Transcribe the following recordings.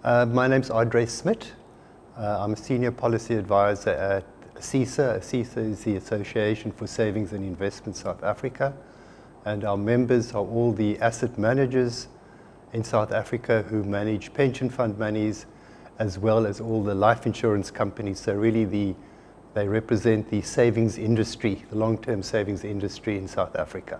My name's Adre Smit. I'm a Senior Policy Advisor at ASISA. ASISA is the Association for Savings and Investment South Africa, and our members are all the asset managers in South Africa who manage pension fund monies, as well as all the life insurance companies. So really they represent the savings industry, the long-term savings industry in South Africa.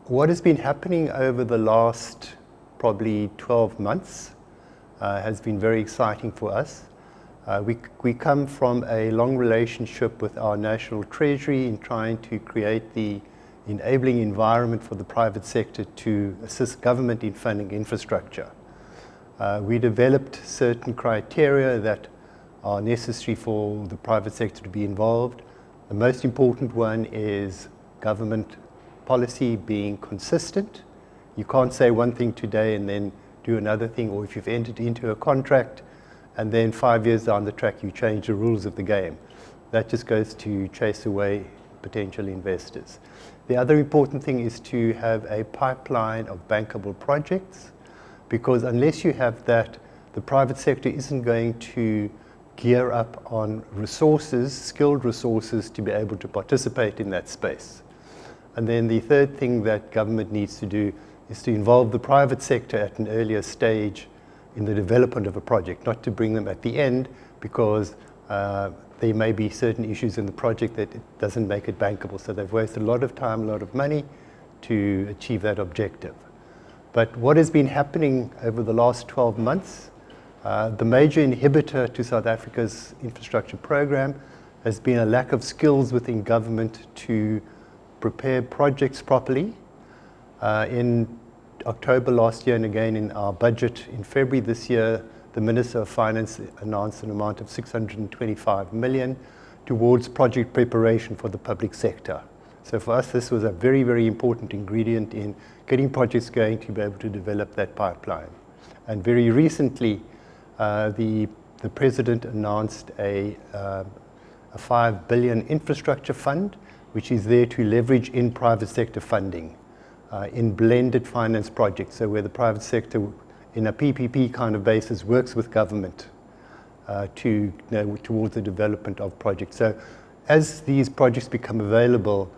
What has been happening over the last probably 12 months has been very exciting for us. We come from a long relationship with our National Treasury in trying to create the enabling environment for the private sector to assist government in funding infrastructure. We developed certain criteria that are necessary for the private sector to be involved. The most important one is government policy being consistent. You can't say one thing today and then do another thing, or if you've entered into a contract and then 5 years down the track you change the rules of the game. That just goes to chase away potential investors. The other important thing is to have a pipeline of bankable projects, because unless you have that, the private sector isn't going to gear up on resources, skilled resources, to be able to participate in that space. And then the third thing that government needs to do is to involve the private sector at an earlier stage in the development of a project, not to bring them at the end, because there may be certain issues in the project that it doesn't make it bankable. So they've wasted a lot of time, a lot of money to achieve that objective. But what has been happening over the last 12 months, the major inhibitor to South Africa's infrastructure program has been a lack of skills within government to prepare projects properly. In October last year, and again in our budget in February this year, the Minister of Finance announced an amount of 625 million towards project preparation for the public sector. So for us, this was a very, very important ingredient in getting projects going to be able to develop that pipeline. And very recently, the President announced a 5 billion infrastructure fund, which is there to leverage in private sector funding, in blended finance projects, so where the private sector, in a PPP kind of basis, works with government towards the development of projects. So as these projects become available,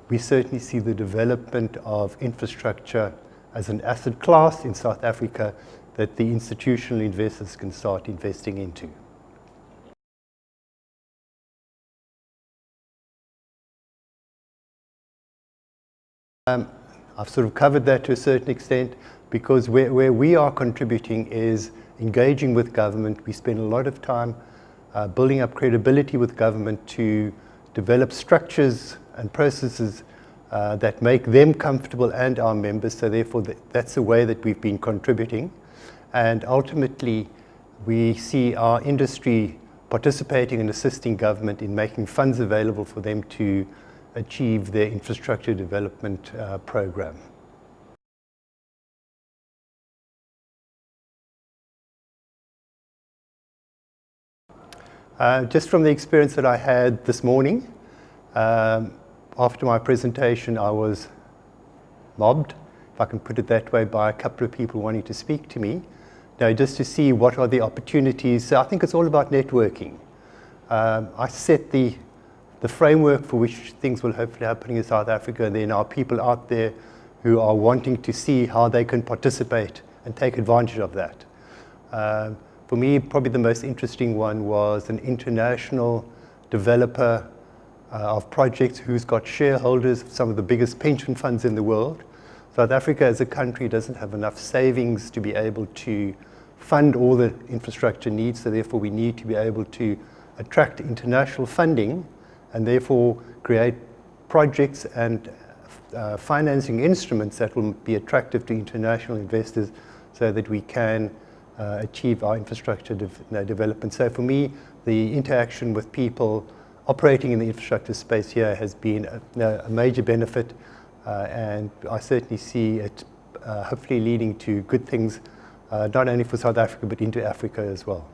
we certainly see the development of infrastructure as an asset class in South Africa that the institutional investors can start investing into. I've sort of covered that to a certain extent, because where we are contributing is engaging with government. We spend a lot of time building up credibility with government to develop structures and processes that make them comfortable and our members. So therefore, that's the way that we've been contributing. And ultimately, we see our industry participating and assisting government in making funds available for them to achieve their infrastructure development program. Just from the experience that I had this morning, after my presentation, I was mobbed, if I can put it that way, by a couple of people wanting to speak to me. Now, just to see what are the opportunities. So I think it's all about networking. I set the framework for which things will hopefully happen in South Africa, and then our people out there who are wanting to see how they can participate and take advantage of that. For me, probably the most interesting one was an international developer of projects who's got shareholders of some of the biggest pension funds in the world. South Africa as a country doesn't have enough savings to be able to fund all the infrastructure needs, so therefore we need to be able to attract international funding and therefore create projects and financing instruments that will be attractive to international investors so that we can achieve our infrastructure development. So for me, the interaction with people operating in the infrastructure space here has been a major benefit, and I certainly see it hopefully leading to good things, not only for South Africa, but into Africa as well.